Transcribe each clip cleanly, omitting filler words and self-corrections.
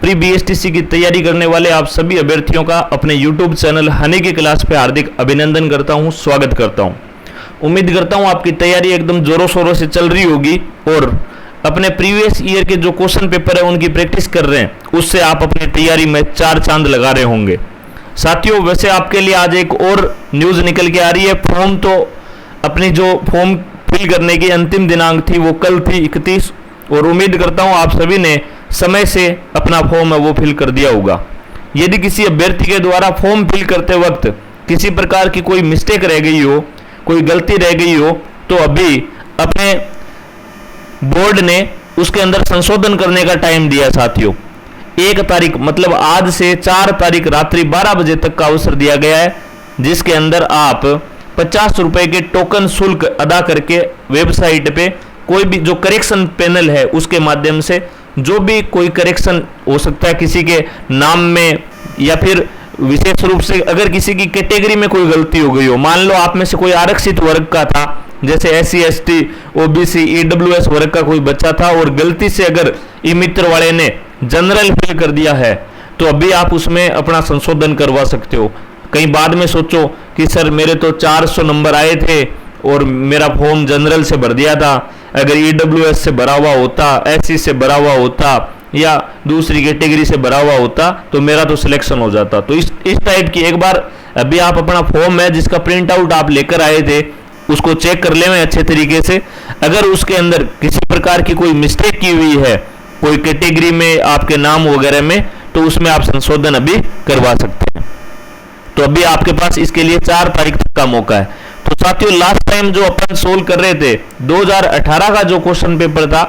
Pre BSTC की तैयारी करने वाले आप सभी अभ्यर्थियों का अपने YouTube चैनल हनी की क्लास पे हार्दिक अभिनंदन करता हूं, स्वागत करता हूं। उम्मीद करता हूं आपकी तैयारी एकदम जोरों शोरों से चल रही होगी और अपने प्रीवियस ईयर के जो क्वेश्चन पेपर है उनकी प्रैक्टिस कर रहे हैं, उससे आप अपनी तैयारी में चार चांद लगा रहे होंगे। साथियों, वैसे आपके लिए आज एक और न्यूज़ निकल के आ रही है। फॉर्म तो अपनी जो फॉर्म फिल करने की अंतिम दिनांक थी वो कल थी 31, और उम्मीद करता हूं आप सभी ने समय से अपना फॉर्म है वो फिल कर दिया होगा। यदि किसी अभ्यर्थी के द्वारा फॉर्म फिल करते वक्त किसी प्रकार की कोई मिस्टेक रह गई हो, कोई गलती रह गई हो, तो अभी अपने बोर्ड ने उसके अंदर संशोधन करने का टाइम दिया। साथियों, 1 तारीख मतलब आज से 4 तारीख रात्रि 12 बजे तक का अवसर दिया गया है, जिसके अंदर आप 50 रुपए के टोकन शुल्क अदा करके वेबसाइट पे कोई भी जो करेक्शन पैनल है उसके माध्यम से जो भी कोई करेक्शन हो सकता है किसी के नाम में, या फिर विशेष रूप से अगर किसी की कैटेगरी में कोई गलती हो गई हो, मान लो आप में से कोई आरक्षित वर्ग का था, जैसे SC ST OBC EWS वर्ग का कोई बच्चा था और गलती से अगर ई मित्र वाले ने जनरल फिल कर दिया है, तो अभी आप उसमें अपना संशोधन करवा सकते हो। कहीं बाद में सोचो कि सर मेरे तो 400 नंबर आए थे और मेरा फॉर्म जनरल से भर दिया था, अगर EWS से भरा हुआ होता, SC से भरा हुआ होता या दूसरी कैटेगरी से भरा हुआ होता तो मेरा तो सिलेक्शन हो जाता। तो इस टाइप की एक बार अभी आप अपना फॉर्म है जिसका प्रिंट आउट आप लेकर आए थे उसको चेक कर लें अच्छे तरीके से। अगर उसके अंदर किसी प्रकार की कोई मिस्टेक की हुई है कोई कैटेगरी में आपके नाम वगैरह में, तो उसमें आप संशोधन अभी करवा सकते हैं। तो अभी आपके पास इसके लिए 4 तारीख तक का मौका है। तो साथियों, लास्ट टाइम जो अपन सोल्व कर रहे थे 2018 का जो क्वेश्चन पेपर था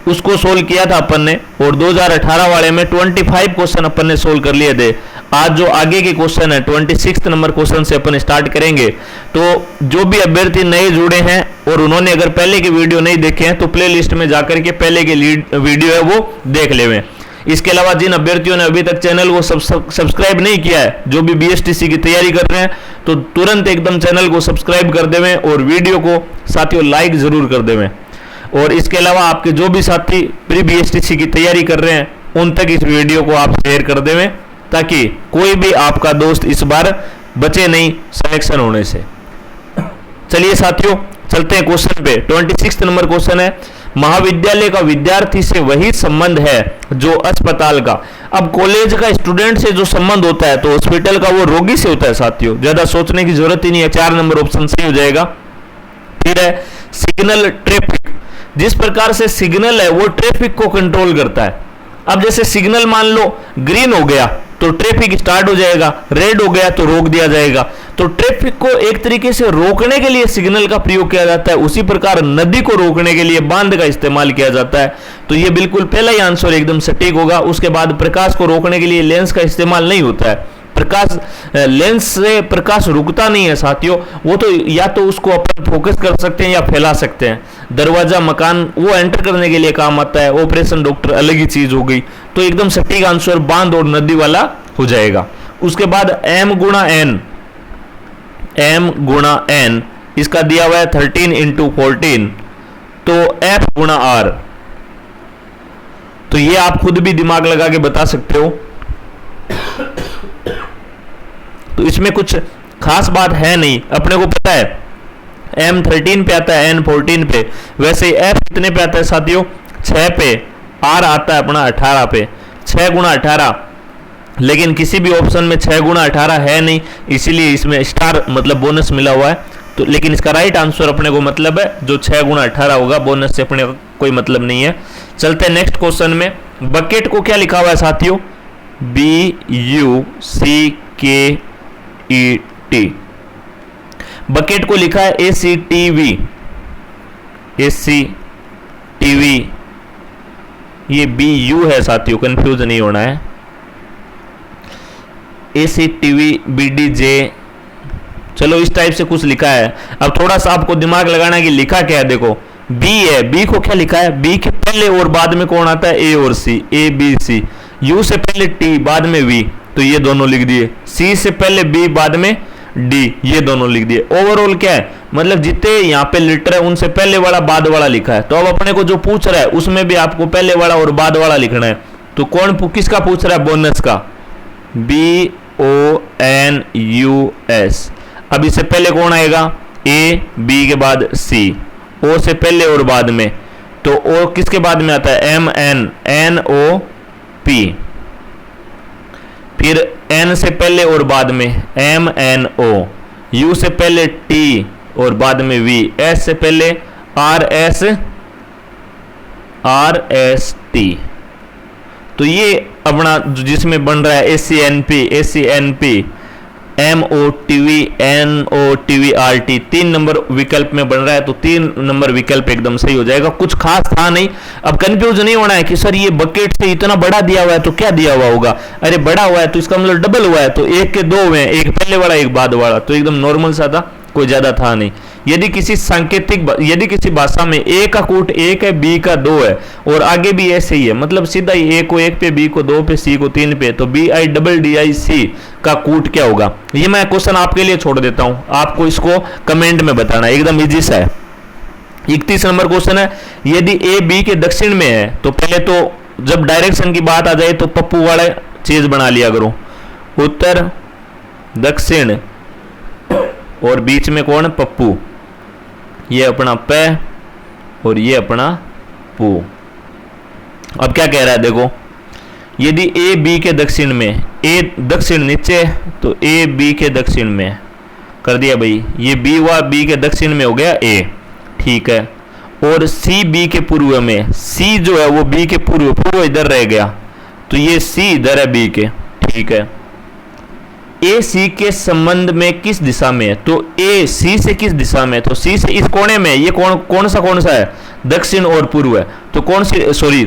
उसको सोल्व किया था अपन ने, और 2018 वाले में 25 क्वेश्चन अपन ने सोल्व कर लिए थे। आज जो आगे के क्वेश्चन है 26 नंबर क्वेश्चन से अपन स्टार्ट करेंगे। तो जो भी अभ्यर्थी नए जुड़े हैं और उन्होंने अगर पहले के वीडियो नहीं देखे हैं तो प्ले लिस्ट में जाकर के पहले के वीडियो है वो देख लेवें। इसके अलावा जिन अभ्यर्थियों ने अभी तक चैनल को सब्सक्राइब नहीं किया है, जो भी BSTC की तैयारी कर रहे हैं, तो तुरंत एकदम चैनल को सब्सक्राइब कर देवें और वीडियो को साथियों लाइक जरूर कर देवें। और इसके अलावा आपके जो भी साथी प्री BSTC की तैयारी कर रहे हैं उन तक इस वीडियो को आप शेयर कर देवें, ताकि कोई भी आपका दोस्त इस बार बचे नहीं सिलेक्शन होने से। चलिए साथियों, चलते हैं क्वेश्चन पे। 26 नंबर क्वेश्चन है, महाविद्यालय का विद्यार्थी से वही संबंध है जो अस्पताल का। अब कॉलेज का स्टूडेंट से जो संबंध होता है तो हॉस्पिटल का वो रोगी से होता है। साथियों, ज्यादा सोचने की जरूरत ही नहीं है, 4 नंबर ऑप्शन सही हो जाएगा। फिर है सिग्नल ट्रैफिक, जिस प्रकार से सिग्नल है वो ट्रैफिक को कंट्रोल करता है। अब जैसे सिग्नल मान लो ग्रीन हो गया तो ट्रैफिक स्टार्ट हो जाएगा, रेड हो गया तो रोक दिया जाएगा। तो ट्रैफिक को एक तरीके से रोकने के लिए सिग्नल का प्रयोग किया जाता है, उसी प्रकार नदी को रोकने के लिए बांध का इस्तेमाल किया जाता है। तो ये बिल्कुल पहला ही आंसर एकदम सटीक होगा। उसके बाद प्रकाश को रोकने के लिए लेंस का इस्तेमाल नहीं होता है। प्रकाश लेंस से प्रकाश रुकता नहीं है साथियों, वो तो या तो उसको अपन फोकस कर सकते हैं या फैला सकते हैं। दरवाजा मकान वो एंटर करने के लिए काम आता है, ऑपरेशन डॉक्टर अलग ही चीज हो गई। तो एकदम सटीक आंसर बांध और नदी वाला हो जाएगा। उसके बाद M गुणा N इसका दिया हुआ है 13 × 14, तो F गुणा R। तो ये आप खुद भी दिमाग लगा के बता सकते हो। तो इसमें कुछ खास बात है नहीं, अपने को पता है M 13 पे आता है, N 14 पे, वैसे F कितने पे आता है साथियों 6 पे, R आता है अपना 18 पे, 6 गुणा 18। लेकिन किसी भी ऑप्शन में 6 गुणा 18 है नहीं, इसीलिए इसमें स्टार मतलब बोनस मिला हुआ है। तो लेकिन इसका राइट आंसर अपने को मतलब है जो 6 गुणा 18 होगा, बोनस से अपने को कोई मतलब नहीं है। चलते हैं नेक्स्ट क्वेश्चन में। बकेट को क्या लिखा हुआ है साथियों BUCKET। बकेट को लिखा है ACTV, ये BU है साथियों, कंफ्यूज नहीं होना है। ACTV BDJ, चलो इस टाइप से कुछ लिखा है। अब थोड़ा सा आपको दिमाग लगाना कि लिखा क्या है। देखो B है, B को क्या लिखा है, B के पहले और बाद में कौन आता है A और C, ABC। U से पहले T बाद में V, तो ये दोनों लिख दिए। C से पहले B बाद में D, ये दोनों लिख दिए। ओवरऑल क्या है, मतलब जितने यहाँ पे लेटर है उनसे पहले वाला बाद वाला लिखा है। तो अब अपने को जो पूछ रहा है उसमें भी आपको पहले वाला और बाद वाला लिखना है। तो किसका पूछ रहा है? बोनस का, BONUS। अब इससे पहले कौन आएगा? A, B के बाद C, O से पहले और बाद में, तो O किसके बाद में आता है? MNOP, फिर N से पहले और बाद में MNO, U से पहले T और बाद में V, S से पहले RST। तो ये अपना जिसमें बन रहा है ACNP, MOTV, NOTV, RT, 3 number विकल्प में बन रहा है। तो 3 नंबर विकल्प एकदम सही हो जाएगा। कुछ खास था नहीं। अब कंफ्यूज नहीं होना है कि सर ये बकेट से इतना बड़ा दिया हुआ है तो क्या दिया हुआ होगा? अरे बड़ा हुआ है तो इसका मतलब डबल हुआ है, तो 1 के 2 हुए, एक पहले वाला एक बाद वाला, तो एकदम नॉर्मल सा था, कोई ज्यादा था नहीं। यदि किसी भाषा में A का कूट 1 है, B का 2 है और आगे भी ऐसे ही है, मतलब सीधा ही A को 1 पे, B को 2 पे, C को 3 पे, तो BIDDIC का कूट क्या होगा? ये मैं क्वेश्चन आपके लिए छोड़ देता हूं, आपको इसको कमेंट में बताना, एकदम इजी सा है। 31 नंबर क्वेश्चन है, यदि A B के दक्षिण में है तो पहले तो जब डायरेक्शन की बात आ जाए तो पप्पू वाला चीज बना लिया करो, उत्तर दक्षिण और बीच में कौन? पप्पू, ये अपना प और ये अपना पू। अब क्या कह रहा है देखो, यदि A B के दक्षिण में, A दक्षिण नीचे तो A B के दक्षिण में कर दिया भाई, ये B हुआ, B के दक्षिण में हो गया A, ठीक है। और C B के पूर्व में, C जो है वो B के पूर्व इधर रह गया, तो ये C इधर है B के, ठीक है। A C के संबंध में किस दिशा में है? तो A C से किस दिशा में है? तो C से इस कोने में, ये कौन सा है? दक्षिण और पूर्व है, तो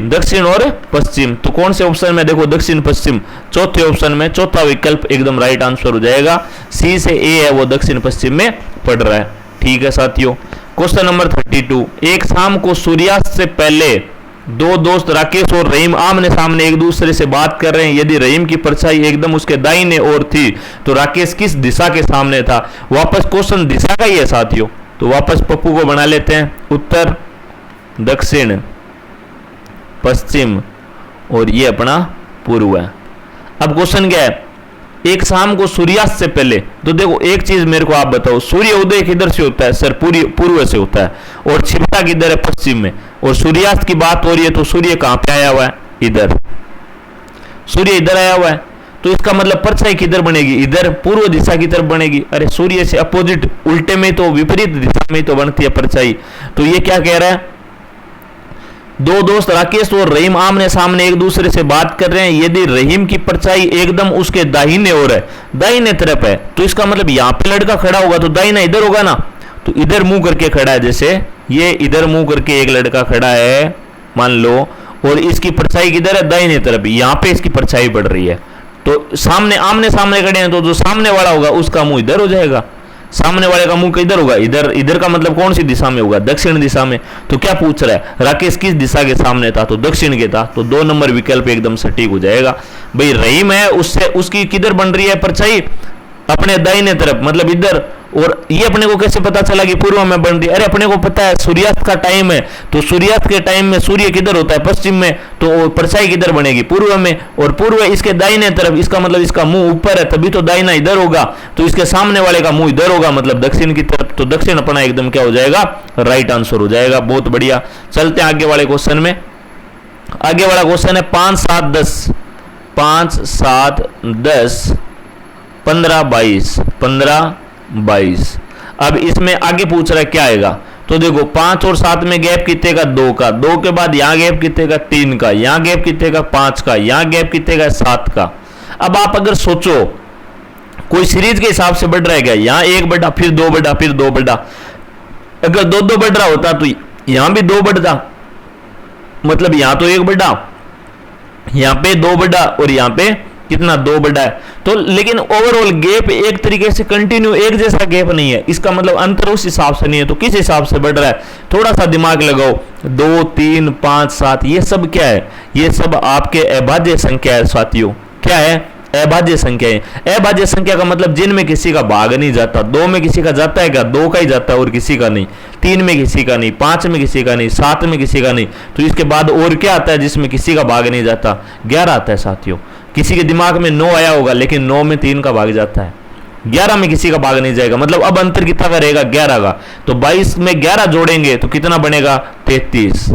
दक्षिण और पश्चिम, तो कौन से ऑप्शन में? देखो दक्षिण पश्चिम, चौथे ऑप्शन में, चौथा विकल्प एकदम राइट आंसर हो जाएगा। C से A है वो दक्षिण पश्चिम में पड़ रहा है, ठीक है साथियों। क्वेश्चन नंबर 32, एक शाम को सूर्यास्त से पहले 2 दोस्त राकेश और रहीम आमने सामने एक दूसरे से बात कर रहे हैं। यदि रहीम की परछाई एकदम उसके दाहिने ओर थी तो राकेश किस दिशा के सामने था? वापस क्वेश्चन दिशा का ही है साथियों, तो वापस पप्पू को बना लेते हैं, उत्तर दक्षिण पश्चिम और ये अपना पूर्व है। अब क्वेश्चन क्या है, एक शाम को सूर्यास्त से पहले, तो देखो एक चीज मेरे को आप बताओ, सूर्य उदय किधर से होता है? सर पूर्व से होता है, और छिपता किधर है? पश्चिम में। और सूर्यास्त की बात हो रही है तो सूर्य कहां पे आया हुआ है? इधर, सूर्य इधर आया हुआ है, तो इसका मतलब परछाई किधर बनेगी? इधर, पूर्व दिशा की तरफ बनेगी। अरे सूर्य से अपोजिट, उल्टे में तो, विपरीत दिशा में तो बनती है परछाई। तो ये क्या कह रहा है, 2 दोस्त राकेश और रहीम आमने सामने एक दूसरे से बात कर रहे हैं। यदि रहीम की परछाई एकदम उसके दाहिने ओर है, दाहिने तरफ है, तो इसका मतलब यहां पे लड़का खड़ा होगा तो दाहिना इधर होगा ना, तो इधर मुंह करके खड़ा है, जैसे ये इधर मुंह करके एक लड़का खड़ा है मान लो, और इसकी परछाई किधर है? दाहिने तरफ, यहां पे इसकी परछाई पड़ रही है, तो सामने आमने सामने खड़े हैं, तो जो सामने वाला होगा उसका मुंह इधर हो जाएगा, सामने वाले का मुंह किधर होगा? इधर। इधर का मतलब कौन सी दिशा में होगा? दक्षिण दिशा में। तो क्या पूछ रहा है, राकेश किस दिशा के सामने था? तो दक्षिण के था, तो 2 नंबर विकल्प एकदम सटीक हो जाएगा। भाई रहीम है, उससे उसकी किधर बन रही है परछाई? अपने दाहिने तरफ, मतलब इधर। और ये अपने को कैसे पता चला कि पूर्व में बन रही है? अरे अपने को पता है सूर्यास्त का टाइम है, तो सूर्यास्त के टाइम में सूर्य किधर होता है? पश्चिम में, तो परछाई किधर बनेगी? पूर्व में, और पूर्व इसके दाहिने तरफ, इसका मतलब इसका मुंह ऊपर है, तभी तो दाहिना इधर होगा, तो इसके सामने वाले का मुंह इधर होगा, मतलब दक्षिण की तरफ, तो दक्षिण अपना एकदम क्या हो जाएगा? राइट आंसर हो जाएगा। बहुत बढ़िया, चलते हैं आगे वाले क्वेश्चन में। आगे वाला क्वेश्चन है 5 7 10, 5 7 10 15 22, 15 22। अब इसमें आगे पूछ रहा है क्या आएगा, तो देखो 5 और 7 में गैप कितने का? 2 का, 2 के बाद यहां गैप कितने का? 3 का, यहां गैप कितने का? 5 का, यहां गैप कितने का? 7 का। अब आप अगर सोचो कोई सीरीज के हिसाब से बढ़ रहा है क्या? यहां 1 बढ़ा, फिर 2 बढ़ा, फिर 2 बढ़ा। अगर 2 बढ़ रहा होता तो यहां भी 2 बढ़ता, मतलब यहां तो 1 बढ़ा, यहां पे 2 बढ़ा, और यहां पे कितना? 2 बढ़ा है। तो लेकिन ओवरऑल गैप एक तरीके से कंटिन्यू एक जैसा गैप नहीं है, इसका मतलब अंतर उस हिसाब से नहीं है। तो किस हिसाब से बढ़ रहा है? थोड़ा सा दिमाग लगाओ। 2 3 5 7 ये सब क्या है? ये सब आपके अभाज्य संख्या है साथियों। क्या है? अभाज्य संख्या है। अभाज्य संख्या का मतलब जिनमें किसी का भाग नहीं जाता। 2 में किसी का जाता है क्या? 2 का ही जाता है और किसी का नहीं। 3 में किसी का नहीं, 5 में किसी का नहीं, 7 में किसी का नहीं। तो इसके बाद और क्या आता है जिसमें किसी का भाग नहीं जाता? 11 आता है साथियों। किसी के दिमाग में 9 आया होगा, लेकिन 9 में 3 का भाग जाता है, 11 में किसी का भाग नहीं जाएगा। मतलब अब अंतर कितना का रहेगा? 11 का। तो 22 में 11 जोड़ेंगे तो कितना बनेगा? 33।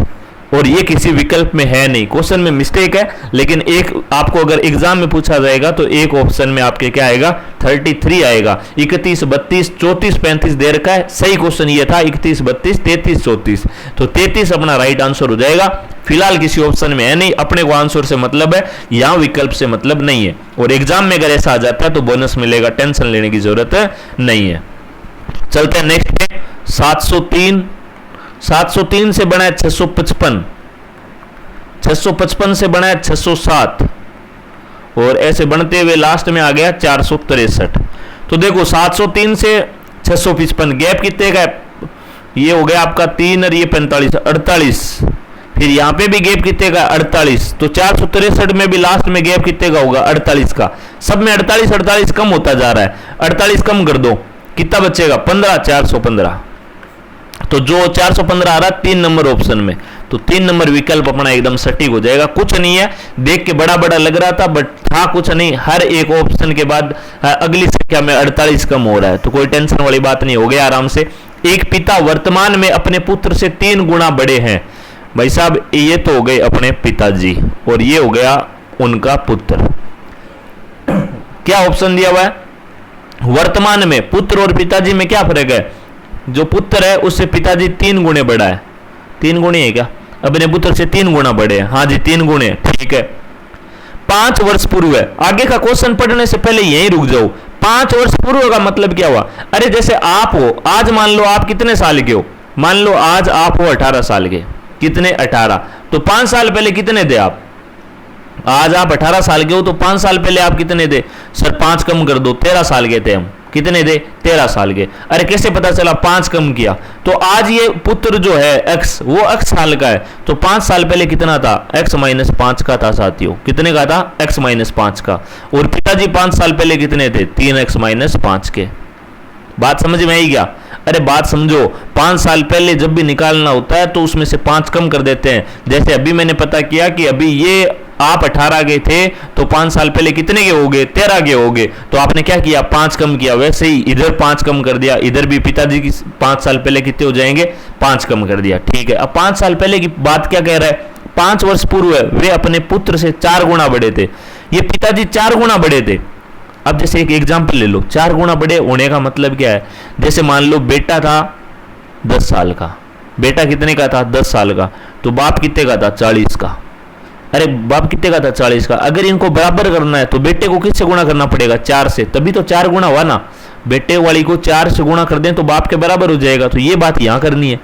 और ये किसी विकल्प में है नहीं, क्वेश्चन में मिस्टेक है। लेकिन एक आपको अगर एग्जाम में पूछा जाएगा तो एक ऑप्शन में आपके क्या आएगा? 33 आएगा। 31, 32, 34, 35 दे रखा है। सही क्वेश्चन ये था 31, 32, 33, 34। तो 33 अपना राइट आंसर हो जाएगा। फिलहाल किसी ऑप्शन में है नहीं, अपने को आंसर से मतलब है, यहां विकल्प से मतलब नहीं है। और एग्जाम में अगर ऐसा आ जाता है तो बोनस मिलेगा, टेंशन लेने की जरूरत नहीं है। चलते हैं नेक्स्ट पे। 703 703 से बना है 655, 655 से बना है 607, और ऐसे बनते हुए लास्ट में आ गया 463। तो देखो 703 से 655 गैप कितने का है? ये हो गया आपका 3 और ये 45, 48। फिर यहां पे भी गैप कितने का? 48। तो 463 में भी लास्ट में गैप कितने का होगा? 48 का। सब में 48 48 कम होता जा रहा है। 48 कम कर दो, कितना बचेगा? 15, 415। तो जो 415 आ रहा 3 नंबर ऑप्शन में, तो 3 नंबर विकल्प अपना एकदम सटीक हो जाएगा। कुछ नहीं है, देख के बड़ा बड़ा लग रहा था बट था कुछ नहीं। हर एक ऑप्शन के बाद अगली संख्या में 48 कम हो रहा है, तो कोई टेंशन वाली बात नहीं, हो गया आराम से। एक पिता वर्तमान में अपने पुत्र से 3 गुना बड़े हैं। भाई साहब ये तो हो गए अपने पिताजी, और ये हो गया उनका पुत्र। क्या ऑप्शन दिया हुआ है? वर्तमान में पुत्र और पिताजी में क्या फर्क है? जो पुत्र है उससे पिताजी 3 गुने बड़ा है। 3 गुणे है क्या? अपने पुत्र से 3 गुना बड़े हैं। हाँ जी 3 गुणे, ठीक है। 5 वर्ष पूर्व है। आगे का क्वेश्चन पढ़ने से पहले यहीं रुक जाओ। 5 वर्ष पूर्व का मतलब क्या हुआ? अरे जैसे आप हो, आज मान लो आप कितने साल के हो? मान लो आज आप हो 18 साल के। कितने? 18। तो 5 साल पहले कितने थे आप? आज आप 18 साल के हो तो 5 साल पहले आप कितने थे? सर 5 कम कर दो, 13 साल के थे हम। कितने थे? 13 साल के। अरे कैसे पता चला? 5 कम किया। तो आज ये पुत्र जो है x, वो x साल का है, तो 5 साल पहले कितना था? x - 5 का था साथियों। कितने का था? x - 5 का। और पिताजी 5 साल पहले कितने थे? 3x - 5 के। बात समझ में आई क्या? अरे बात समझो, 5 साल पहले जब भी निकालना होता है तो उसमें से 5 कम कर देते हैं। जैसे अभी मैंने पता किया कि अभी ये आप 18 के थे तो 5 साल पहले कितने के हो गए? 13 के हो गए। तो आपने क्या किया? 5 कम किया। वैसे ही इधर 5 कम कर दिया, इधर भी पिताजी की 5 साल पहले कितने हो जाएंगे? 5 कम कर दिया, ठीक है। अब 5 साल पहले की बात क्या कह रहा है? 5 वर्ष पूर्व है, वे अपने पुत्र से 4 गुना बड़े थे। ये पिताजी 4 गुना बड़े थे। अब जैसे एक एग्जाम्पल ले लो, 4 गुना बड़े होने का मतलब क्या है? जैसे मान लो बेटा था 10 साल का। बेटा कितने का था? 10 साल का। तो बाप कितने का था? 40 का। अरे बाप कितने का था? 40 का। अगर इनको बराबर करना है तो बेटे को किससे गुणा करना पड़ेगा? 4 से, तभी तो 4 गुना हुआ ना। बेटे वाली को 4 से गुणा कर दें तो बाप के बराबर हो जाएगा। तो ये बात यहां करनी है।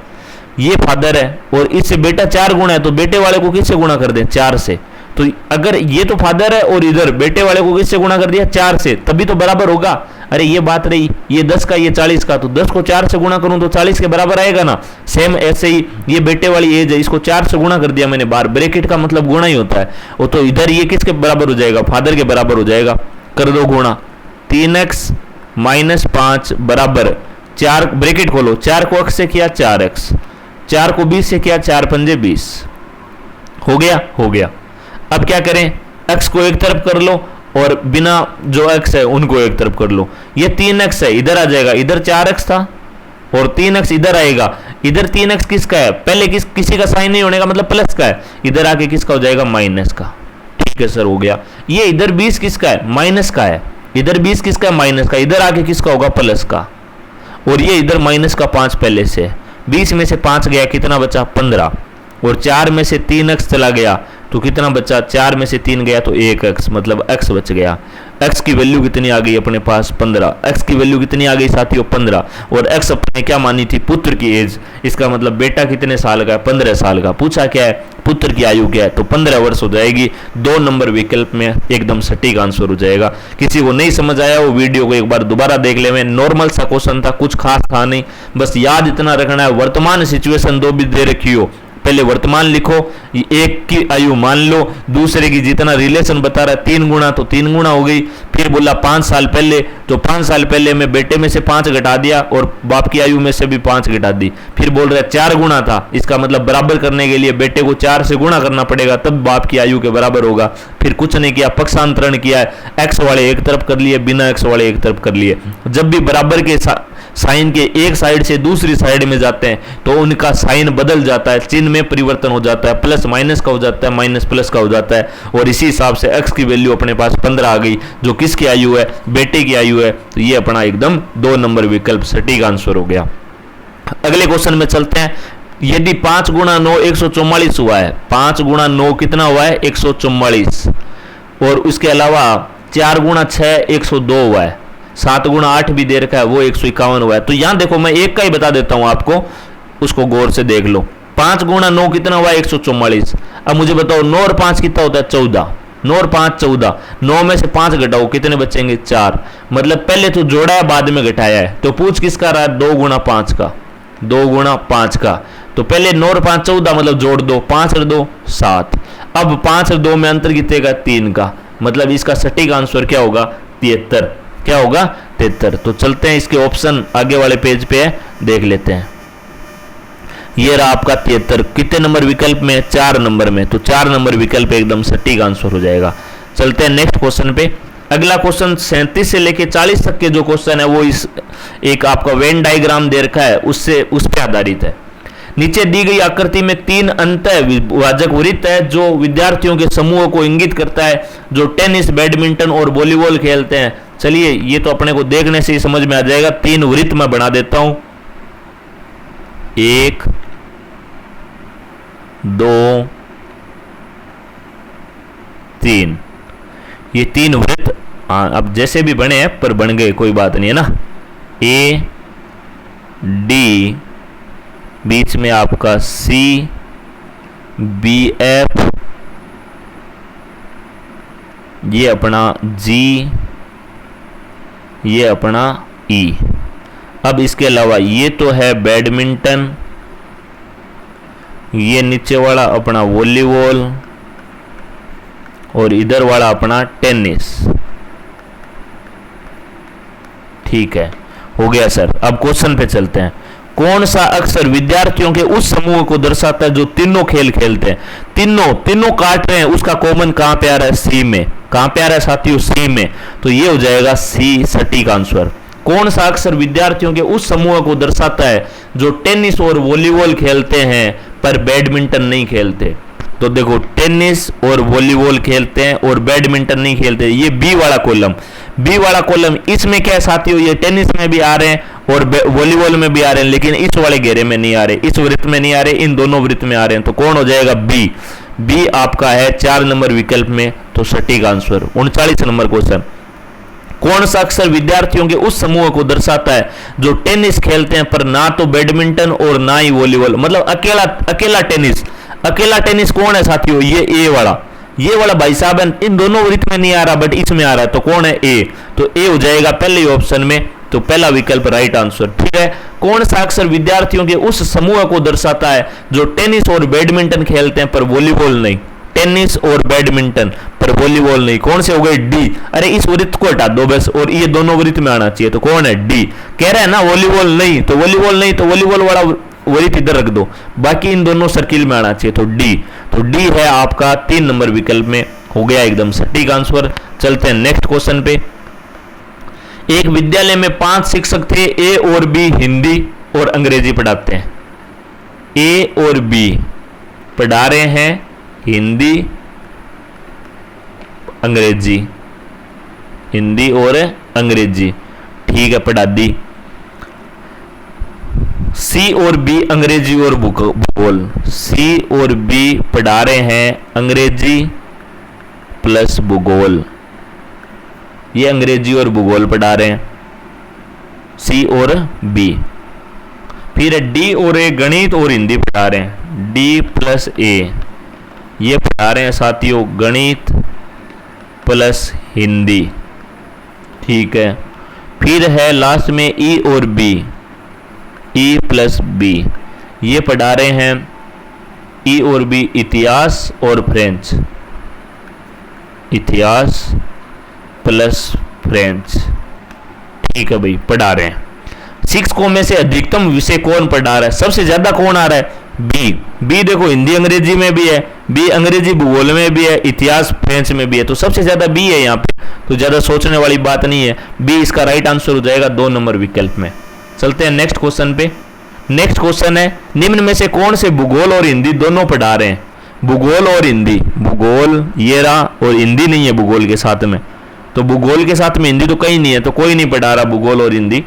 ये फादर है और इससे बेटा 4 गुना है, तो बेटे वाले को किससे गुणा कर दें? 4 से। तो अगर ये तो फादर है और इधर बेटे वाले को किससे गुणा कर दिया? 4 से, तभी तो बराबर होगा। अरे ये बात रही, ये 10 का ये 40 का, तो 10 को 4 से गुणा करूं तो 40 के बराबर आएगा ना। सेम ऐसे ही ये बेटे वाली एज है, इसको 4 से गुणा कर दिया मैंने बार। ब्रैकेट का मतलब गुणा ही होता है। वो तो इधर ये किसके बराबर हो जाएगा? फादर के बराबर हो जाएगा। कर दो गुणा। 3x - 5 बराबर 4, ब्रैकेट खोलो। 4 को x से किया 4x, 4 को 20 से किया 4 पंजे 20। हो गया? हो गया। अब क्या करें? x को एक तरफ कर लो और बिना जो x है उनको एक तरफ कर लो। ये 3x है, इधर आ जाएगा। इधर 4x था और 3x इधर आएगा। इधर 3x किसका है? पहले किसी का साइन नहीं होने का मतलब प्लस का है। इधर आके किसका हो जाएगा? माइनस का। ठीक है सर, हो गया। ये इधर 20 किसका है? माइनस का है। इधर 20 किसका है? माइनस का। इधर आके किसका होगा? प्लस का। और ये इधर माइनस का 5 पहले से। 20 में से 5 गया, कितना बचा? 15। और 4 में से 3x चला गया तो कितना बचा? 4 में से 3 गया तो 1x, मतलब x बच गया। x की वैल्यू कितनी आ गई अपने पास? 15। x की वैल्यू कितनी आ गई साथियों? 15। और x अपने क्या मानी थी? पुत्र की एज। इसका मतलब बेटा कितने साल का है? 15 साल का। पूछा क्या है? पुत्र की आयु क्या है? तो 15 वर्ष हो जाएगी। 2 नंबर विकल्प में एकदम सटीक आंसर हो जाएगा। किसी को नहीं समझ आया वो वीडियो को एक बार दोबारा देख ले। नॉर्मल सा क्वेश्चन था, कुछ खास था नहीं। बस याद इतना रखना है, वर्तमान सिचुएशन 2 भी दे रखी हो, पहले वर्तमान लिखो, एक की आयु मान लो, दूसरे की जितना रिलेशन बता रहा है 3 गुना, तो 3 गुना हो गई। फिर बोला 5 साल पहले, तो 5 साल पहले मैं बेटे में से 5 घटा दिया और बाप की आयु में से भी 5 घटा दी। फिर बोल रहा है 4 गुना था, इसका मतलब बराबर करने के लिए बेटे को 4 से गुणा करना पड़ेगा, तब बाप की आयु के बराबर होगा। फिर कुछ नहीं किया, पक्षांतरण किया है, एक्स वाले एक तरफ कर लिए, बिना एक्स वाले एक तरफ कर लिए। जब भी बराबर के साइन के एक साइड से दूसरी साइड में जाते हैं तो उनका साइन बदल जाता है, चिन्ह में परिवर्तन हो जाता है, प्लस माइनस का हो जाता है, माइनस प्लस का हो जाता है। और इसी हिसाब से x की वैल्यू अपने पास 15 आ गई, जो किसकी आयु है, बेटे की आयु है। तो ये अपना एकदम 2 नंबर विकल्प सटीक आंसर हो गया। अगले क्वेश्चन में चलते हैं। यदि 5 गुणा 9 144 हुआ है, 5 गुणा 9 कितना हुआ है, 144, और उसके अलावा 4 गुणा 6 102 हुआ है, 7 गुणा 8 भी दे रखा है, वो 151 हुआ है। तो यहां देखो मैं एक का ही बता देता हूं आपको, उसको गौर से देख लो। 5 गुणा 9 कितना हुआ है, 144। अब मुझे बताओ 9 और 5 कितना होता है, 14। 9 और 5 14, 9 में से 5 घटाओ, कितने बचेंगे, 4। मतलब पहले तो जोड़ा है, बाद में घटाया है। तो पूछ किसका रहा है, 2 गुणा 5 का, 2 गुणा 5 का। तो पहले 9 और 5 14, मतलब जोड़ दो, 5 और 2 7। अब 5 और 2 में अंतर कितने का, 3 का। मतलब इसका सटीक आंसर क्या होगा, 73। क्या होगा, 73। तो चलते हैं, इसके ऑप्शन आगे वाले पेज पे है, देख लेते हैं। ये रहा आपका 73, कितने नंबर विकल्प में, 4 नंबर में। तो 4 नंबर विकल्प एकदम सटीक आंसर हो जाएगा। चलते हैं नेक्स्ट क्वेश्चन पे। अगला क्वेश्चन 37 से लेके 40 तक के जो क्वेश्चन है वो इस एक आपका वेन डायग्राम दे रखा है, उससे उस पर आधारित है। नीचे दी गई आकृति में 3 अंतः विभाजक वृत्त है जो विद्यार्थियों के समूह को इंगित करता है जो टेनिस, बैडमिंटन और वॉलीबॉल खेलते हैं। चलिए ये तो अपने को देखने से ही समझ में आ जाएगा। 3 वृत्त मैं बना देता हूं, 1 2 3। ये 3 वृत्त अब जैसे भी बने हैं पर बन गए, कोई बात नहीं है ना। ए डी, बीच में आपका सी बी एफ, ये अपना जी, ये अपना ई। अब इसके अलावा ये तो है बैडमिंटन, ये नीचे वाला अपना वॉलीबॉल और इधर वाला अपना टेनिस। ठीक है, हो गया सर। अब क्वेश्चन पे चलते हैं। कौन सा अक्षर विद्यार्थियों के उस समूह को दर्शाता है जो तीनों खेल खेलते हैं। तीनों काट रहे हैं, उसका कॉमन कहां पे आ रहा है, सी में। कहां पे आ रहा है साथियों, सी में। तो ये हो जाएगा सी सटीक आंसर। कौन सा अक्षर विद्यार्थियों के उस समूह को दर्शाता है जो टेनिस और वॉलीबॉल खेलते हैं पर बैडमिंटन नहीं खेलते। तो देखो टेनिस और वॉलीबॉल खेलते हैं और बैडमिंटन नहीं खेलते, ये बी वाला कॉलम। बी वाला कॉलम इसमें क्या है साथियों, ये टेनिस में भी आ रहे हैं और वॉलीबॉल में भी आ रहे हैं, लेकिन इस वाले घेरे में नहीं आ रहे, इस वृत्त में नहीं आ रहे, इन दोनों वृत्त में आ रहे हैं। तो कौन हो जाएगा, बी। बी आपका है 4 नंबर विकल्प में, तो सटीक आंसर। 39 number question. कौन सा अक्षर विद्यार्थियों के उस समूह को दर्शाता है जो टेनिस खेलते हैं पर ना तो बैडमिंटन और ना ही वॉलीबॉल। मतलब अकेला टेनिस। अकेला टेनिस कौन है साथियों, ये ए वाला। ये वाला भाई साहब इन दोनों वृत्त में नहीं आ रहा बट इसमें आ रहा है, तो कौन है, ए। तो ए हो जाएगा पहले ही ऑप्शन में, तो पहला विकल्प राइट आंसर। ठीक है, कौन सा अक्षर विद्यार्थियों के उस समूह को दर्शाता है जो टेनिस और बैडमिंटन खेलते हैं पर वॉलीबॉल नहीं। टेनिस और बैडमिंटन पर वॉलीबॉल नहीं, कौन से हो गए, डी। अरे इस वृत्त को हटा दो बस और ये दोनों वृत्त में आना चाहिए, तो कौन है, डी। कह रहे हैं ना वॉलीबॉल नहीं, तो वॉलीबॉल नहीं, तो वॉलीबॉल वाला वृत्त इधर रख दो, बाकी इन दोनों सर्किल में आना चाहिए, तो डी। तो डी है आपका 3 नंबर विकल्प में, हो गया एकदम सटीक आंसर। चलते हैं नेक्स्ट क्वेश्चन पे। एक विद्यालय में 5 शिक्षक थे, ए और बी हिंदी और अंग्रेजी पढ़ाते हैं। ए और बी पढ़ा रहे हैं हिंदी अंग्रेजी, हिंदी और अंग्रेजी। ठीक है, पढ़ा दी। सी और बी अंग्रेजी और भूगोल। सी और बी पढ़ा रहे हैं अंग्रेजी प्लस भूगोल। ये अंग्रेजी और भूगोल पढ़ा रहे हैं, सी और बी। फिर डी और ए गणित और हिंदी पढ़ा रहे हैं, डी प्लस ए। ये पढ़ा रहे हैं साथियों गणित प्लस हिंदी। ठीक है, फिर है लास्ट में ई और बी, ई प्लस बी। ये पढ़ा रहे हैं ई और बी इतिहास और फ्रेंच, इतिहास प्लस फ्रेंच। ठीक है भाई, पढ़ा रहे हैं। 6 को में से अधिकतम विषय कौन पढ़ा रहा है, सबसे ज्यादा कौन आ रहा है, बी। बी देखो हिंदी अंग्रेजी में भी है, बी अंग्रेजी भूगोल में भी है, इतिहास फ्रेंच में भी है, तो सबसे ज्यादा बी है यहाँ पे, तो ज्यादा सोचने वाली बात नहीं है, बी इसका राइट आंसर हो जाएगा 2 नंबर विकल्प में। चलते हैं नेक्स्ट क्वेश्चन पे। नेक्स्ट क्वेश्चन है, निम्न में से कौन से भूगोल और हिंदी दोनों पढ़ा रहे हैं, भूगोल और हिंदी, भूगोल ये रहा और हिंदी नहीं है भूगोल के साथ में, तो भूगोल के साथ में हिंदी तो कहीं नहीं है, तो कोई नहीं पढ़ा रहा भूगोल और हिंदी,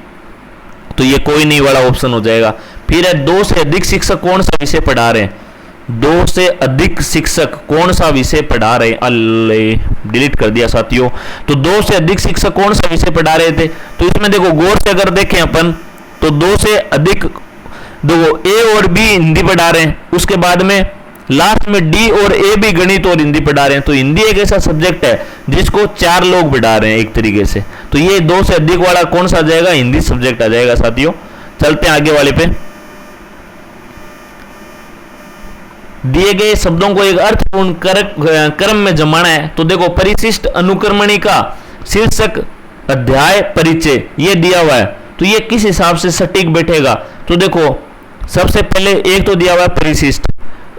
तो ये कोई नहीं वाला ऑप्शन हो जाएगा। फिर है 2 से अधिक शिक्षक कौन सा विषय पढ़ा रहे हैं, 2 से अधिक शिक्षक कौन सा विषय पढ़ा रहे हैं, अल्ले डिलीट कर दिया साथियों। तो 2 से अधिक शिक्षक कौन सा विषय पढ़ा रहे थे, तो इसमें देखो गौर से अगर देखें अपन, तो 2 से अधिक, देखो ए और बी हिंदी पढ़ा रहे हैं, उसके बाद में लास्ट में डी और ए भी गणित और हिंदी पढ़ा रहे हैं, तो हिंदी एक ऐसा सब्जेक्ट है जिसको 4 लोग पढ़ा रहे हैं एक तरीके से, तो ये 2 से अधिक वाला कौन सा आ जाएगा, हिंदी सब्जेक्ट आ जाएगा साथियों। चलते हैं आगे वाले पे। दिए गए शब्दों को एक अर्थपूर्ण क्रम में जमाना है, तो देखो परिशिष्ट अनुक्रमणी का शीर्षक अध्याय परिचय ये दिया हुआ है, तो ये किस हिसाब से सटीक बैठेगा, तो देखो सबसे पहले एक तो दिया हुआ है परिशिष्ट,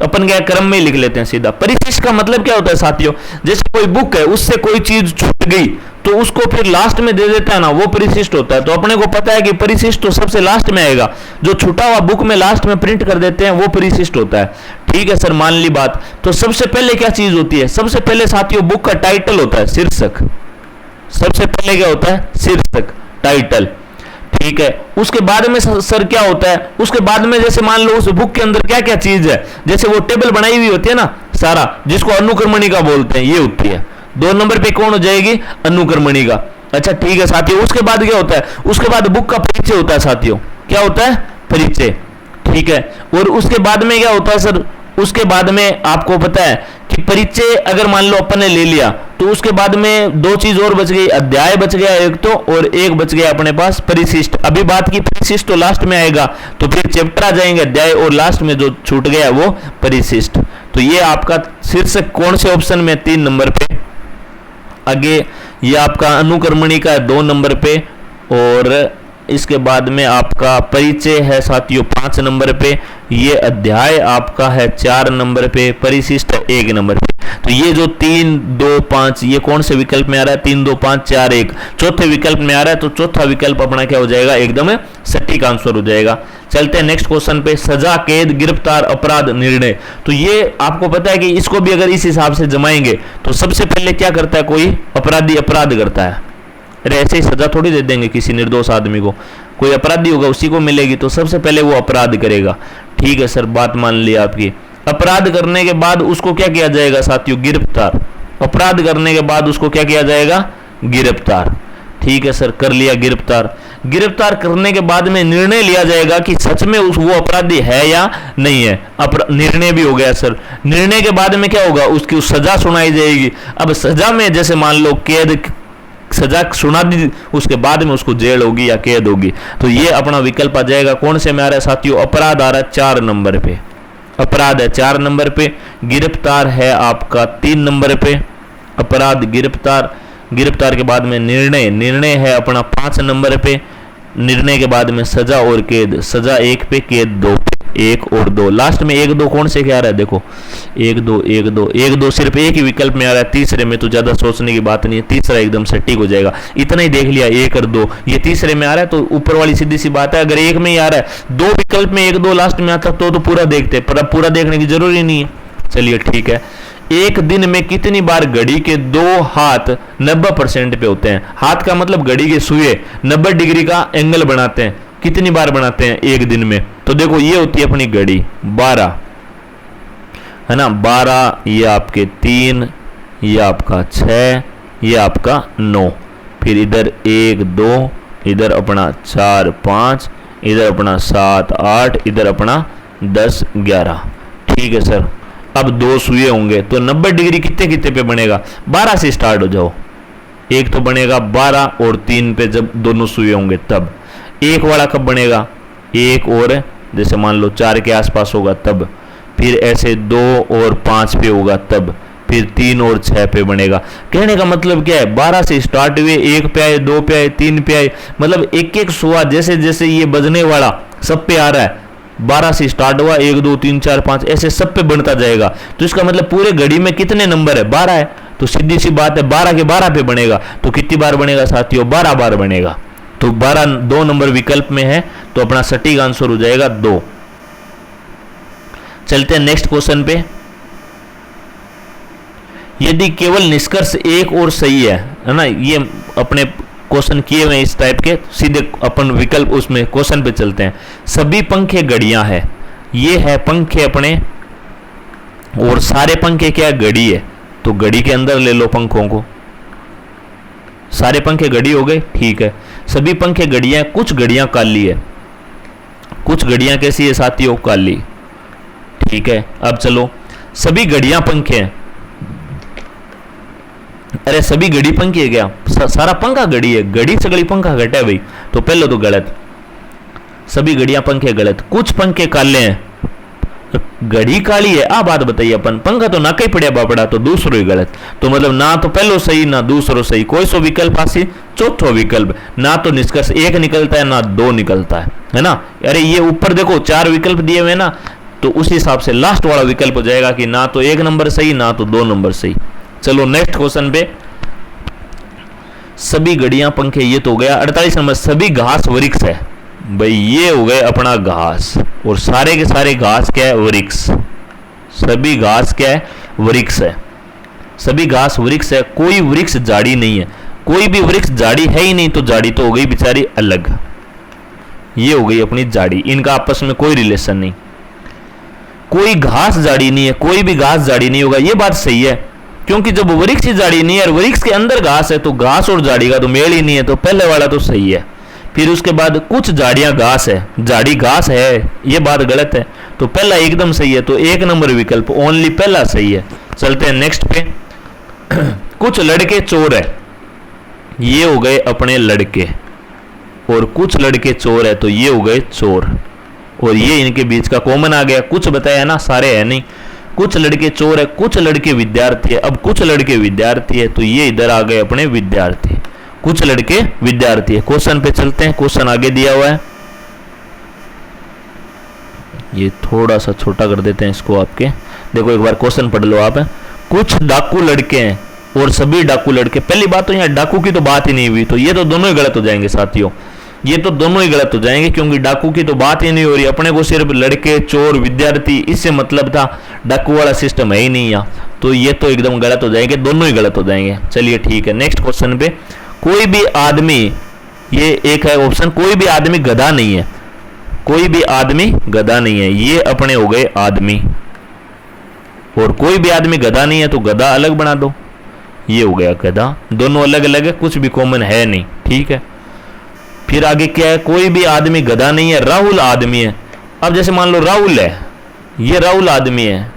अपन क्या क्रम में लिख लेते हैं सीधा। परिशिष्ट का मतलब क्या होता है साथियों, जैसे कोई बुक है उससे कोई चीज छूट गई तो उसको फिर लास्ट में दे देता है ना, वो परिशिष्ट होता है। तो अपने को पता है कि परिशिष्ट तो सबसे लास्ट में आएगा, जो छूटा हुआ बुक में लास्ट में प्रिंट कर देते हैं वो परिशिष्ट होता है। ठीक है सर, मान ली बात। तो सबसे पहले क्या चीज होती है, सबसे पहले साथियों बुक का टाइटल होता है, शीर्षक। सबसे पहले क्या होता है, शीर्षक, टाइटल। ठीक है, उसके बाद में सर क्या होता है, उसके बाद में जैसे मान लो उस बुक के अंदर क्या क्या चीज है, जैसे वो टेबल बनाई हुई होती है ना सारा, जिसको अनुक्रमणिका बोलते हैं, ये होती है। 2 नंबर पे कौन हो जाएगी, अनुक्रमणिका। अच्छा ठीक है साथियों, उसके बाद क्या होता है, उसके बाद बुक का परिचय होता है साथियों। क्या होता है, परिचय। ठीक है, और उसके बाद में क्या होता है सर, उसके बाद में आपको पता है कि परिचय अगर मान लो अपन ने ले लिया तो उसके बाद में 2 चीज और बच गई, अध्याय बच गया एक तो, और एक बच गया अपने पास परिशिष्ट। अभी बात की परिशिष्ट तो लास्ट में आएगा, तो फिर चैप्टर आ जाएंगे अध्याय, और लास्ट में जो छूट गया वो परिशिष्ट। तो ये आपका शीर्षक कौन से ऑप्शन में, 3 नंबर पे। आगे ये आपका अनुक्रमणिका है 2 नंबर पे, और इसके बाद में आपका परिचय है साथियों 5 नंबर पे, ये अध्याय आपका है 4 नंबर पे, परिशिष्ट 1 नंबर पे। तो ये जो 3, 2, 5 ये कौन से विकल्प में आ रहा है, 3, 2, 5, 4, 1 चौथे विकल्प में आ रहा है, तो चौथा विकल्प अपना क्या हो जाएगा, एकदम सटीक आंसर हो जाएगा। चलते हैं नेक्स्ट क्वेश्चन पे। सजा, कैद, गिरफ्तार, अपराध, निर्णय। तो ये आपको पता है कि इसको भी अगर इस हिसाब से जमाएंगे तो सबसे पहले क्या करता है, कोई अपराधी अपराध करता है। अरे ऐसे ही सजा थोड़ी दे देंगे किसी निर्दोष आदमी को, कोई अपराधी होगा उसी को मिलेगी, तो सबसे पहले वो अपराध करेगा। ठीक है सर, बात मान ली आपकी। अपराध करने के बाद उसको क्या किया जाएगा साथियों, गिरफ्तार। अपराध करने के बाद उसको क्या किया जाएगा, गिरफ्तार। ठीक है सर, कर लिया गिरफ्तार। गिरफ्तार करने के बाद में निर्णय लिया जाएगा कि सच में वो अपराधी है या नहीं है, निर्णय भी हो गया सर। निर्णय के बाद में क्या होगा, उसकी सजा सुनाई जाएगी। अब सजा में जैसे मान लो कैद, सजा सुना दी, उसके बाद में उसको जेल होगी या कैद होगी, तो ये अपना विकल्प आ जाएगा। कौन से में आ रहा है साथियों, अपराध आ रहा है 4 नंबर पे, अपराध है 4 नंबर पे, गिरफ्तार है आपका 3 नंबर पे, अपराध गिरफ्तार, गिरफ्तार के बाद में निर्णय, निर्णय है अपना 5 नंबर पे, निर्णय के बाद में सजा और कैद, सजा 1 पे, कैद 2 पे, 1 और 2, लास्ट में 1 2 कौन से क्या आ रहा है, देखो 1 2 1 2 1 2 सिर्फ एक ही विकल्प में आ रहा है, तीसरे में तो ज्यादा सोचने की बात नहीं है, तीसरा एकदम सटीक हो जाएगा। इतना ही देख लिया 1 और 2 ये तीसरे में आ रहा है, तो ऊपर वाली सीधी सी बात है, अगर एक में ही आ रहा है, 2 विकल्प में 1 2 लास्ट में आता तो पूरा देखते, पर अब पूरा देखने की जरूरी नहीं है। चलिए ठीक है। एक दिन में कितनी बार घड़ी के 2 हाथ 90% पे होते हैं, हाथ का मतलब घड़ी के सुई 90 डिग्री का एंगल बनाते हैं, कितनी बार बनाते हैं एक दिन में, तो देखो ये होती है अपनी घड़ी 12 है ना, 12, ये आपके 3, ये आपका 6, ये आपका 9, फिर इधर 1 2, इधर अपना 4 5, इधर अपना 7 8, इधर अपना 10 11। ठीक है सर, अब 2 सुई होंगे तो 90 डिग्री कितने कितने पे बनेगा, 12 से स्टार्ट हो जाओ, एक तो बनेगा 12 और 3 पे जब दोनों सुई होंगे तब, एक वाला कब बनेगा, 1 और जैसे मान लो 4 के आसपास होगा तब, फिर ऐसे 2 और 5 पे होगा तब, फिर 3 और 6 पे बनेगा। कहने का मतलब क्या है, 12 से स्टार्ट हुए, 1 पे आए, 2 पे आए, 3 पे आए, मतलब एक एक सुआ जैसे जैसे ये बजने वाला सब पे आ रहा है, 12 से स्टार्ट हुआ, 1 2 3 4 5 ऐसे सब पे बनता जाएगा। तो इसका मतलब पूरे घड़ी में कितने नंबर है, 12 है। तो सीधी सी बात है 12 के 12 पे बनेगा। तो कितनी बार बनेगा साथियों, 12 बार बनेगा। तो 12 2 नंबर विकल्प में है, तो अपना सटीक आंसर हो जाएगा 2। चलते हैं नेक्स्ट क्वेश्चन पे। यदि केवल निष्कर्ष एक और सही है ना, ये अपने क्वेश्चन किए हुए इस टाइप के, सीधे अपन विकल्प उसमें क्वेश्चन पे चलते हैं। सभी पंखे घड़ियां है, ये है पंखे अपने, और सारे पंखे क्या है, घड़ी है। तो घड़ी के अंदर ले लो पंखों को, सारे पंखे घड़ी हो गए, ठीक है। सभी पंखे घड़ियां, कुछ घड़ियां काली है, कुछ घड़ियां कैसी है साथियों, काली, ठीक है। अब चलो, सभी घड़ियां पंखे हैं, अरे सभी घड़ी पंखी है क्या, सारा पंखा घड़ी है, घड़ी से घड़ी पंखा घटा है भाई, तो पहले तो गलत, सभी घड़ियां पंखे गलत। कुछ पंखे काले हैं, घड़ी काली है, आ बात बताइए अपन, पंखा तो ना कहीं पड़िया बापड़ा, तो दूसरो ही गलत। तो मतलब ना तो पहलो सही ना दूसरो सही, कोई सो विकल्प आसी, चौथो विकल्प ना तो निष्कर्ष 1 निकलता है ना 2 निकलता है ना। अरे ये ऊपर देखो 4 विकल्प दिए हुए ना, तो उस हिसाब से लास्ट वाला विकल्प हो जाएगा कि ना तो 1 नंबर सही ना तो 2 नंबर सही। चलो नेक्स्ट क्वेश्चन पे, सभी घड़ियां पंखे, ये तो हो गया। 48 नंबर, सभी घास वृक्ष है, भाई ये हो गए अपना घास, और सारे के सारे घास क्या है, वृक्ष। सभी घास क्या है, वृक्ष है, सभी घास वृक्ष है, कोई वृक्ष झाड़ी नहीं है, कोई भी वृक्ष झाड़ी है ही नहीं, तो झाड़ी तो हो गई बेचारी अलग, ये हो गई अपनी झाड़ी, इनका आपस में कोई रिलेशन नहीं। कोई घास झाड़ी नहीं है, कोई भी घास झाड़ी नहीं होगा, ये बात सही है, क्योंकि जब वृक्ष ही झाड़ी नहीं है और वृक्ष के अंदर घास है, तो घास और झाड़ी का तो मेल ही नहीं है, तो पहले वाला तो सही है। फिर उसके बाद कुछ झाड़ियां घास है, झाड़ी घास है, ये बात गलत है, तो पहला एकदम सही है, तो 1 नंबर विकल्प ओनली पहला सही है। चलते हैं नेक्स्ट पे। कुछ लड़के चोर है, ये हो गए अपने लड़के, और कुछ लड़के चोर है, तो ये हो गए चोर, और ये इनके बीच का कॉमन आ गया। कुछ बताया ना, सारे है नहीं, कुछ लड़के चोर है, कुछ लड़के विद्यार्थी है। अब कुछ लड़के विद्यार्थी है, तो ये इधर आ गए अपने विद्यार्थी, कुछ लड़के विद्यार्थी है। क्वेश्चन पे चलते हैं, क्वेश्चन आगे दिया हुआ है, ये थोड़ा सा छोटा कर देते हैं इसको आपके, देखो एक बार क्वेश्चन पढ़ लो आप। कुछ डाकू लड़के हैं और सभी डाकू लड़के, पहली बात तो यहाँ डाकू की तो बात ही नहीं हुई, तो ये तो दोनों ही गलत हो जाएंगे साथियों, ये तो दोनों ही गलत हो जाएंगे, क्योंकि डाकू की तो बात ही नहीं हो रही, अपने को सिर्फ लड़के चोर विद्यार्थी इससे मतलब था, डाकू वाला सिस्टम है ही नहीं यहाँ, तो ये तो एकदम गलत हो जाएंगे, दोनों ही गलत हो जाएंगे। चलिए ठीक है, नेक्स्ट क्वेश्चन पे। कोई भी आदमी, ये एक है ऑप्शन, कोई भी आदमी गधा नहीं है, कोई भी आदमी गधा नहीं है, ये अपने हो गए आदमी, और कोई भी आदमी गधा नहीं है, तो गधा अलग बना दो, ये हो गया गधा, दोनों अलग अलग है, कुछ भी कॉमन है नहीं, ठीक है। फिर आगे क्या है, कोई भी आदमी गधा नहीं है, राहुल आदमी है। अब जैसे मान लो राहुल है, ये राहुल आदमी है,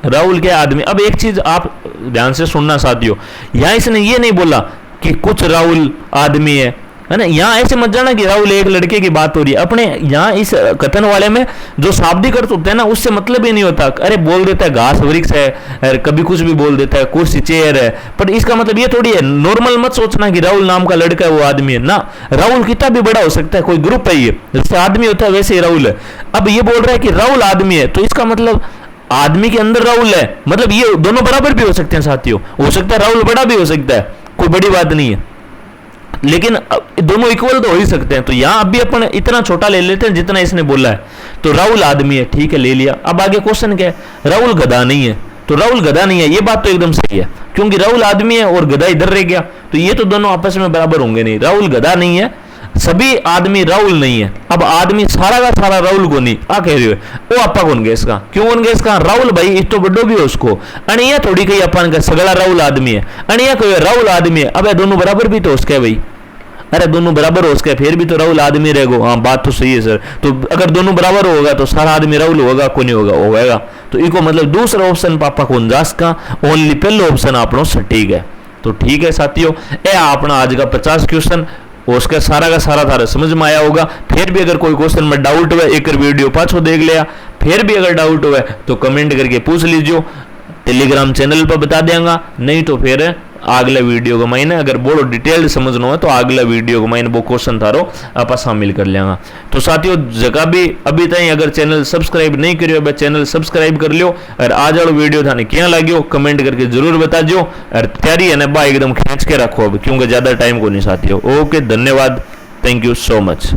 राहुल क्या आदमी। अब एक चीज आप ध्यान से सुनना साथियों, यहां इसने ये नहीं बोला कि कुछ राहुल आदमी है ना, यहाँ ऐसे मत जाना कि राहुल एक लड़के की बात हो रही है, अपने यहाँ इस कथन वाले में जो शाब्दिक अर्थ होते हैं ना, उससे मतलब ही नहीं होता। अरे बोल देता है घास वृक्ष है, कभी कुछ भी बोल देता है, कुर्सी चेयर है, पर इसका मतलब ये थोड़ी है, नॉर्मल मत सोचना कि राहुल नाम का लड़का है वो आदमी है ना, राहुल कितना भी बड़ा हो सकता है, कोई ग्रुप है, ये जैसे आदमी होता है वैसे ही राहुल है। अब ये बोल रहा है कि राहुल आदमी है, तो इसका मतलब आदमी के अंदर राहुल है, मतलब ये दोनों बराबर भी हो सकते हैं साथियों, हो सकता है राहुल बड़ा भी हो सकता है, कोई बड़ी बात नहीं है, लेकिन दोनों इक्वल तो हो ही सकते हैं। तो यहां अब भी अपन इतना छोटा ले लेते हैं जितना इसने बोला है, तो राहुल आदमी है, ठीक है ले लिया। अब आगे क्वेश्चन क्या है, राहुल गधा नहीं है, तो राहुल गधा नहीं है, ये बात तो एकदम सही है, क्योंकि राहुल आदमी है और गधा इधर रह गया, तो ये तो दोनों आपस में बराबर होंगे नहीं, राहुल गधा नहीं है, सभी आदमी राहुल नहीं है। अब आदमी सारा का सारा राहुल को नहीं आ कह रही है, वो आपा कौन गए इसका, क्यों कौन गए इसका, राहुल भाई इस तो बड्डो भी हो उसको, अनिया थोड़ी कही अपन का सगड़ा राहुल आदमी है, अनिया कहो राहुल आदमी है, अब दोनों बराबर भी तो उसके भाई, अरे दोनों बराबर हो उसके, फिर भी तो राहुल आदमी रहेगा। हाँ बात तो सही है सर, तो अगर दोनों बराबर होगा तो सारा आदमी राहुल होगा, को नहीं होगा, होगा, तो इको मतलब दूसरा ऑप्शन पापा कौन जास का, ओनली पहला ऑप्शन आपनो सटीक है। तो ठीक है साथियों, ये अपना आज का 50 क्वेश्चन और उसका सारा का सारा थारा समझ में आया होगा। फिर भी अगर कोई क्वेश्चन में डाउट हुआ, एक वीडियो पाछो देख लिया, फिर भी अगर डाउट हुआ तो कमेंट करके पूछ लीजिए, टेलीग्राम चैनल पर बता देंगे, नहीं तो फिर अगले वीडियो को मैंने अगर बोलो डिटेल्ड समझना हो तो अगला वीडियो को मैंने वो क्वेश्चन थारो आप शामिल कर लेंगे। तो साथियों जगह भी अभी तक अगर चैनल सब्सक्राइब नहीं करियो भाई चैनल सब्सक्राइब कर लियो, और आज वाला वीडियो थाने क्या लगे कमेंट करके जरूर बता दियो, और तैयारी है ना बा एकदम खींच के रखो अब क्योंकि ज्यादा टाइम को नहीं साथियों। ओके धन्यवाद, थैंक यू सो मच।